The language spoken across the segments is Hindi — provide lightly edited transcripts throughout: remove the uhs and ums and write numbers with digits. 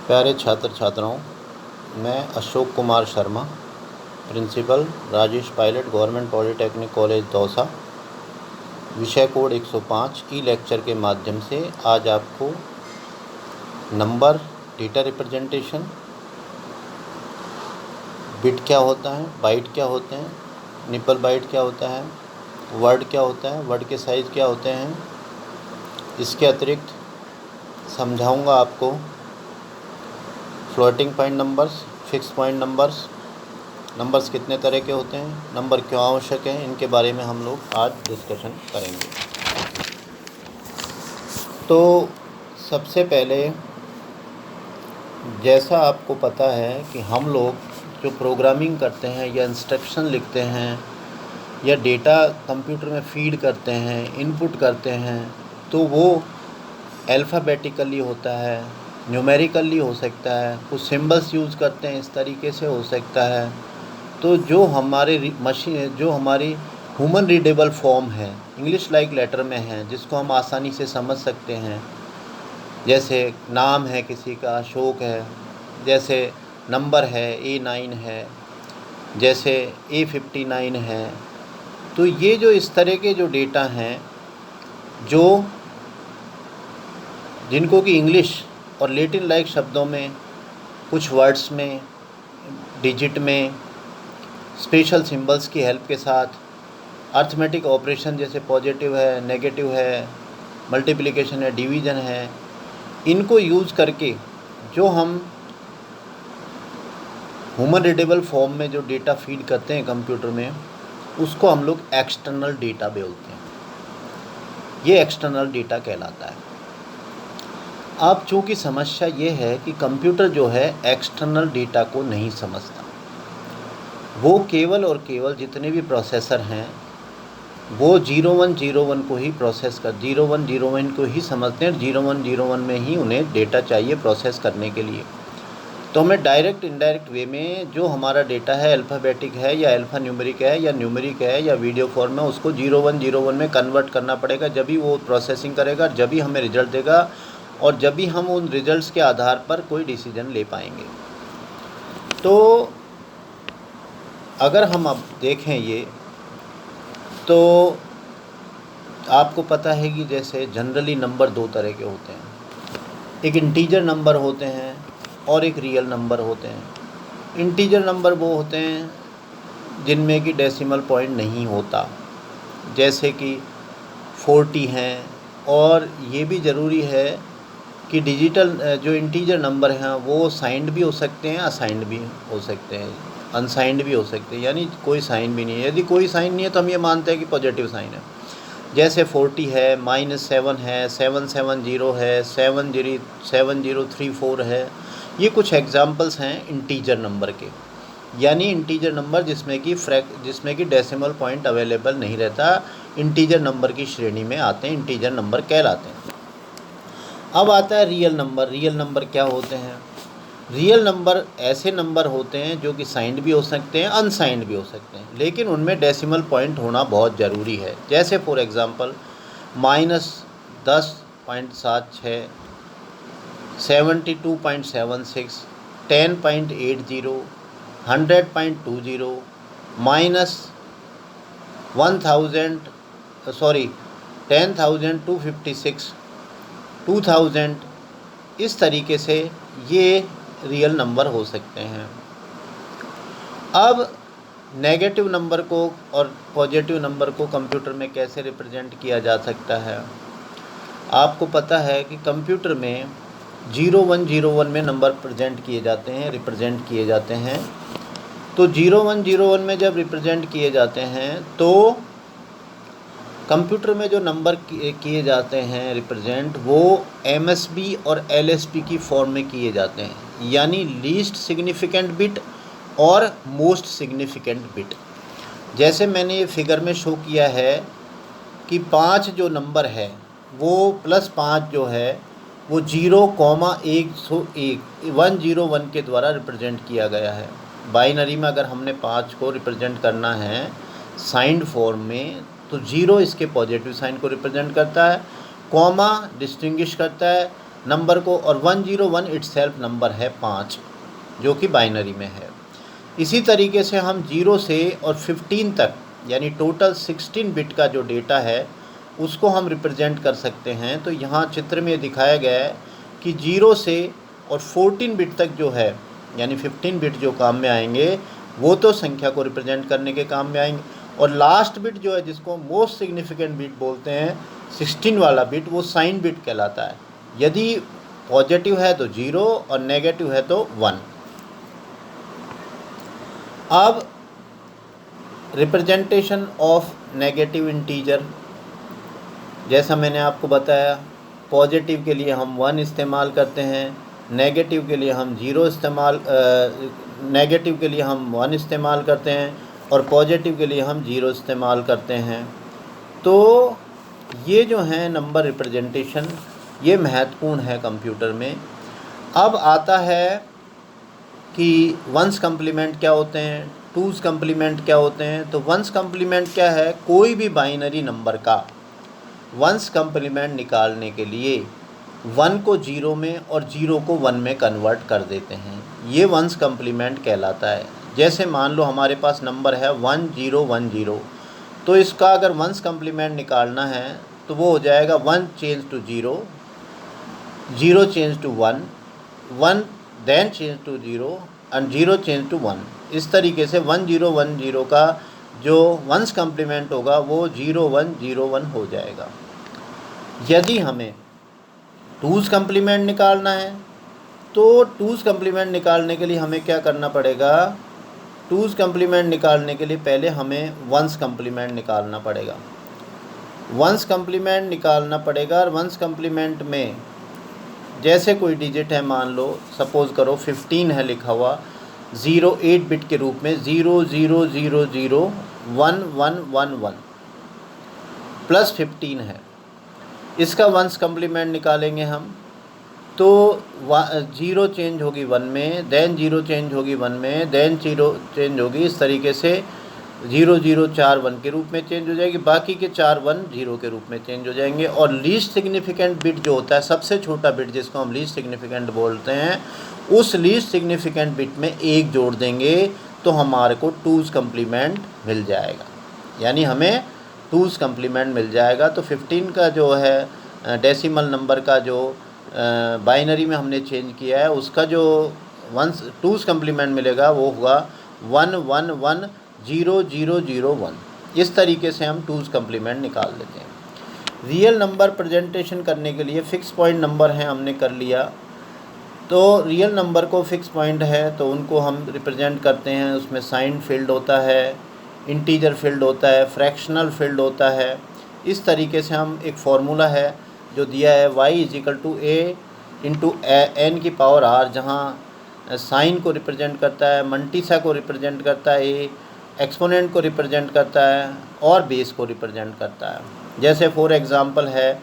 प्यारे छात्र छात्राओं, मैं Ashok Kumar Sharma, principal Rajesh Pilot government polytechnic college Dausa, विषय कोड 105 ई लेक्चर के माध्यम से आज आपको नंबर, डेटा रिप्रेजेंटेशन, बिट क्या होता है, बाइट क्या होते हैं, निपल बाइट क्या होता है, वर्ड क्या होता है, वर्ड के साइज़ क्या होते हैं, इसके अतिरिक्त समझाऊंगा आपको floating point numbers, fix point numbers कितने तरह के होते हैं, नंबर क्यों आवश्यक है, इनके बारे में हम लोग आज डिस्कशन करेंगे। तो सबसे पहले, जैसा आपको पता है कि हम लोग जो प्रोग्रामिंग करते हैं या इंस्ट्रक्शन लिखते हैं या डेटा कंप्यूटर में फीड करते हैं, इनपुट करते हैं, तो वो अल्फ़ाबेटिकली होता है, न्यूमेरिकली हो सकता है, कुछ सिंबल्स यूज़ करते हैं, इस तरीके से हो सकता है। तो जो हमारे जो हमारी ह्यूमन रीडेबल फॉर्म है, इंग्लिश लाइक लेटर में है, जिसको हम आसानी से समझ सकते हैं, जैसे नाम है किसी का, अशोक है, जैसे नंबर है A9 है, जैसे A59 है। तो ये जो इस तरह के जो डेटा हैं, जो जिनको कि इंग्लिश और लैटिन लाइक शब्दों में, कुछ वर्ड्स में, डिजिट में, स्पेशल सिंबल्स की हेल्प के साथ, अर्थमेटिक ऑपरेशन जैसे पॉजिटिव है, नेगेटिव है, मल्टीप्लिकेशन है, डिवीज़न है, इनको यूज़ करके जो हम ह्यूमन रीडेबल फॉर्म में जो डेटा फीड करते हैं कंप्यूटर में, उसको हम लोग एक्सटर्नल डेटा बोलते हैं। ये एक्सटर्नल डेटा कहलाता है। अब चूँकि समस्या ये है कि कंप्यूटर जो है एक्सटर्नल डेटा को नहीं समझता। वो केवल और केवल जितने भी प्रोसेसर हैं वो 0101 को ही प्रोसेस कर 0101 को ही समझते हैं। 0101 में ही उन्हें डेटा चाहिए प्रोसेस करने के लिए। तो हमें डायरेक्ट इनडायरेक्ट वे में जो हमारा डेटा है, अल्फ़ाबेटिक है या अल्फ़ा न्यूमेरिक है या न्यूमेरिक है या वीडियो फॉर्म में, उसको 0101 में कन्वर्ट करना पड़ेगा। जब भी वो प्रोसेसिंग करेगा, जब भी हमें रिजल्ट देगा, और जब भी हम उन रिजल्ट्स के आधार पर कोई डिसीजन ले पाएंगे। तो अगर हम अब देखें ये, तो आपको पता है कि जैसे जनरली नंबर दो तरह के होते हैं, एक इंटीजर नंबर होते हैं और एक रियल नंबर होते हैं। इंटीजर नंबर वो होते हैं जिनमें कि डेसिमल पॉइंट नहीं होता, जैसे कि 40 हैं। और ये भी ज़रूरी है कि डिजिटल जो इंटीजर नंबर हैं वो साइंड भी हो सकते हैं, असाइंड भी हो सकते हैं, अनसाइंड भी हो सकते हैं, यानी कोई साइन भी नहीं है। यदि कोई साइन नहीं है तो हम ये मानते हैं कि पॉजिटिव साइन है। जैसे 40 है, -7 है, 770 है, 7034 है। ये कुछ एग्जांपल्स हैं इंटीजर नंबर के, यानी इंटीजर नंबर जिसमें कि डेसिमल पॉइंट अवेलेबल नहीं रहता, इंटीजर नंबर की श्रेणी में आते हैं, इंटीजर नंबर कहलाते हैं। अब आता है रियल नंबर। रियल नंबर क्या होते हैं? रियल नंबर ऐसे नंबर होते हैं जो कि साइंड भी हो सकते हैं, अनसाइंड भी हो सकते हैं, लेकिन उनमें डेसिमल पॉइंट होना बहुत ज़रूरी है। जैसे फॉर एग्ज़ाम्पल -10.76, 72.76, 10.80, 100.20, -10,256, 2000, इस तरीके से ये रियल नंबर हो सकते हैं। अब नेगेटिव नंबर को और पॉजिटिव नंबर को कंप्यूटर में कैसे रिप्रेजेंट किया जा सकता है? आपको पता है कि कंप्यूटर में 0101 में नंबर रिप्रेजेंट किए जाते हैं। तो 0101 में जब रिप्रेजेंट किए जाते हैं तो कंप्यूटर में जो नंबर किए जाते हैं रिप्रेजेंट, वो MSB और LSB की फॉर्म में किए जाते हैं, यानी लीस्ट सिग्निफिकेंट बिट और मोस्ट सिग्निफिकेंट बिट। जैसे मैंने ये फिगर में शो किया है कि 5 जो नंबर है वो +5 जो है वो 0,101 के द्वारा रिप्रेजेंट किया गया है। बाइनरी में अगर हमने 5 को रिप्रेजेंट करना है साइंड फॉर्म में, तो 0 इसके पॉजिटिव साइन को रिप्रेजेंट करता है, कॉमा डिस्टिंग्विश करता है नंबर को, और 101 इटसेल्फ नंबर है 5 जो कि बाइनरी में है। इसी तरीके से हम 0 से और 15 तक यानी टोटल 16 बिट का जो डेटा है उसको हम रिप्रेजेंट कर सकते हैं। तो यहाँ चित्र में दिखाया गया है कि 0 से और 14 बिट तक जो है यानी 15 बिट जो काम में आएंगे वो तो संख्या को रिप्रेजेंट करने के काम में आएंगे, और लास्ट बिट जो है जिसको मोस्ट सिग्निफिकेंट बिट बोलते हैं 16 वाला बिट, वो साइन बिट कहलाता है। यदि पॉजिटिव है तो 0 और नेगेटिव है तो 1। अब रिप्रेजेंटेशन ऑफ नेगेटिव इंटीजर, जैसा मैंने आपको बताया, पॉजिटिव के लिए हम 1 इस्तेमाल करते हैं, नेगेटिव के लिए हम 0 इस्तेमाल नेगेटिव के लिए हम 1 इस्तेमाल करते हैं और पॉजिटिव के लिए हम 0 इस्तेमाल करते हैं। तो ये जो है नंबर रिप्रेजेंटेशन ये महत्वपूर्ण है कंप्यूटर में। अब आता है कि वंस कम्प्लीमेंट क्या होते हैं, टूज़ कम्प्लीमेंट क्या होते हैं। तो वंस कम्प्लीमेंट क्या है, कोई भी बाइनरी नंबर का वंस कम्प्लीमेंट निकालने के लिए 1 को 0 में और 0 को 1 में कन्वर्ट कर देते हैं, ये वंस कम्प्लीमेंट कहलाता है। जैसे मान लो हमारे पास नंबर है 1010, तो इसका अगर वंस कम्प्लीमेंट निकालना है तो वो हो जाएगा 1 change to 0, 0 change to 1, 1 then change to 0 and 0 change to 1। इस तरीके से 1010 का जो वंस कम्प्लीमेंट होगा वो 0101 हो जाएगा। यदि हमें टूज़ कम्प्लीमेंट निकालना है तो टूज़ कम्प्लीमेंट निकालने के लिए हमें क्या करना पड़ेगा, टूज़ कम्प्लीमेंट निकालने के लिए पहले हमें वंस कम्प्लीमेंट निकालना पड़ेगा। वंस कम्प्लीमेंट निकालना पड़ेगा और वंस कम्प्लीमेंट में जैसे कोई डिजिट है, मान लो सपोज़ करो 15 है लिखा हुआ, 08 बिट के रूप में 00001111 प्लस 15 है, इसका वंस कम्प्लीमेंट निकालेंगे हम। तो 0 चेंज होगी 1 में, देन 0 चेंज होगी 1 में, देन 0 चेंज होगी, इस तरीके से 0041 के रूप में चेंज हो जाएगी, बाकी के 4 1 0 के रूप में चेंज हो जाएंगे। और लीस्ट सिग्निफिकेंट बिट जो होता है, सबसे छोटा बिट जिसको हम लीस्ट सिग्निफिकेंट बोलते हैं, उस लीस्ट सिग्निफिकेंट बिट में 1 जोड़ देंगे तो हमारे को टूज़ कम्प्लीमेंट मिल जाएगा, यानी हमें टूज़ कम्प्लीमेंट मिल जाएगा। तो 15 का जो है डेसिमल नंबर का जो बाइनरी में हमने चेंज किया है, उसका जो वंस टूज़ कम्प्लीमेंट मिलेगा वो होगा 11100001। इस तरीके से हम टूज़ कम्प्लीमेंट निकाल लेते हैं। रियल नंबर प्रेजेंटेशन करने के लिए फ़िक्स पॉइंट नंबर है, हमने कर लिया। तो रियल नंबर को फ़िक्स पॉइंट है तो उनको हम रिप्रेजेंट करते हैं, उसमें साइन फील्ड होता है, इंटीजर फील्ड होता है, फ्रैक्शनल फील्ड होता है। इस तरीके से हम एक फार्मूला है जो दिया है y = a × n की पावर r, जहाँ साइन को रिप्रेजेंट करता है, मल्टीसा को रिप्रेजेंट करता है, a एक्सपोनेंट को रिप्रेजेंट करता है और बेस को रिप्रेजेंट करता है। जैसे फॉर एग्ज़ाम्पल है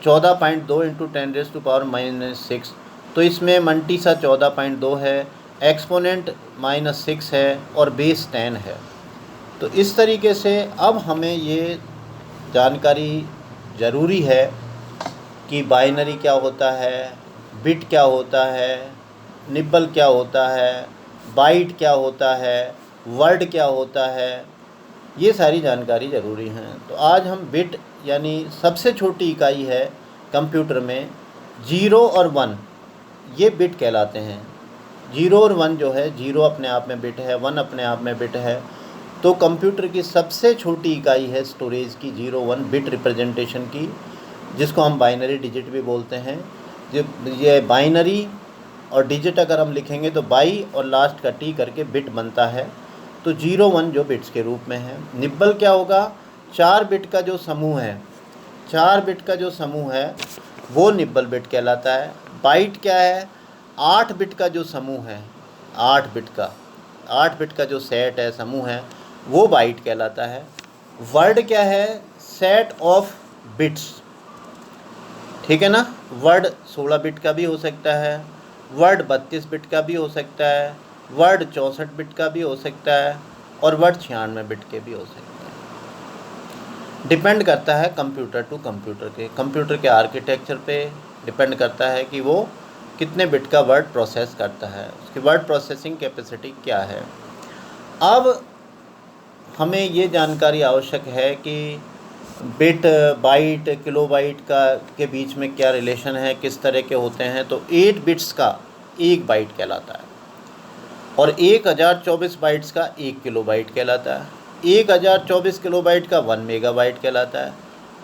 14.2 × 10⁻⁻6, तो इसमें मल्टीसा 14.2 है, एक्सपोनेंट -6 है और बेस 10 है। तो इस तरीके से अब हमें ये जानकारी ज़रूरी है कि बाइनरी क्या होता है, बिट क्या होता है, निब्बल क्या होता है, बाइट क्या होता है, वर्ड क्या होता है, ये सारी जानकारी ज़रूरी हैं। तो आज हम बिट यानी सबसे छोटी इकाई है कंप्यूटर में, 0 और 1 ये बिट कहलाते हैं। 0 और 1 जो है, 0 अपने आप में बिट है, 1 अपने आप में बिट है। तो कंप्यूटर की सबसे छोटी इकाई है स्टोरेज की 0-1 बिट रिप्रेजेंटेशन की, जिसको हम बाइनरी डिजिट भी बोलते हैं। ये बाइनरी और डिजिट अगर हम लिखेंगे तो बाई और लास्ट का टी करके बिट बनता है। तो 0-1 जो बिट्स के रूप में है। निब्बल क्या होगा, 4 बिट का जो समूह है, 4 बिट का जो समूह है वो निब्बल बिट कहलाता है। बाइट क्या है, 8 बिट का जो समूह है, 8 बिट का जो सेट है, समूह है, वो बाइट कहलाता है। वर्ड क्या है, सेट ऑफ बिट्स, ठीक है ना। वर्ड 16 बिट का भी हो सकता है, वर्ड 32 बिट का भी हो सकता है, वर्ड 64 बिट का भी हो सकता है और वर्ड 96 बिट के भी हो सकता है। डिपेंड करता है कंप्यूटर टू कंप्यूटर के आर्किटेक्चर पे, डिपेंड करता है कि वो कितने बिट का वर्ड प्रोसेस करता है, उसकी वर्ड प्रोसेसिंग कैपेसिटी क्या है। अब हमें ये जानकारी आवश्यक है कि बिट, बाइट, किलोबाइट का के बीच में क्या रिलेशन है, किस तरह के होते हैं। तो 8 बिट्स का 1 बाइट कहलाता है और 1024 बाइट्स का 1 किलोबाइट कहलाता है। 1024 किलोबाइट का 1 मेगाबाइट कहलाता है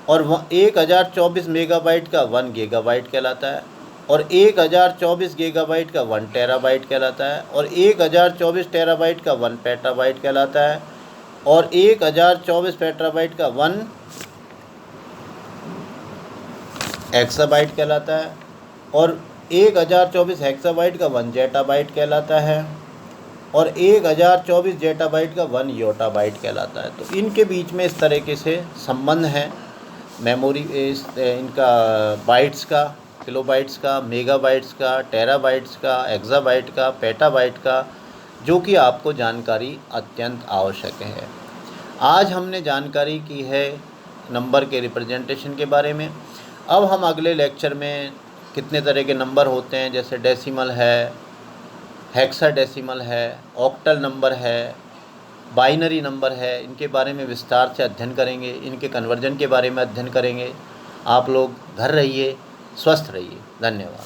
और 1024 मेगाबाइट का 1 गीगाबाइट कहलाता है और 1024 गीगाबाइट का 1 टेराबाइट कहलाता है और 1024 टेराबाइट का 1 पेटाबाइट कहलाता है और 1024 पेटाबाइट का 1 हेक्साबाइट कहलाता है और 1024 हेक्साबाइट का 1 जेटाबाइट कहलाता है और 1024 जेटाबाइट का 1 योटाबाइट कहलाता है। तो इनके बीच में इस तरीके से संबंध है मेमोरी इनका बाइट्स का, किलोबाइट्स का, मेगाबाइट्स का, टेराबाइट्स का, एक्साबाइट का, पेटाबाइट का, जो कि आपको जानकारी अत्यंत आवश्यक है। आज हमने जानकारी की है नंबर के रिप्रेजेंटेशन के बारे में। अब हम अगले लेक्चर में कितने तरह के नंबर होते हैं, जैसे डेसिमल है, हेक्साडेसिमल है, ऑक्टल नंबर है, बाइनरी नंबर है, इनके बारे में विस्तार से अध्ययन करेंगे, इनके कन्वर्जन के बारे में अध्ययन करेंगे। आप लोग घर रहिए, स्वस्थ रहिए। धन्यवाद।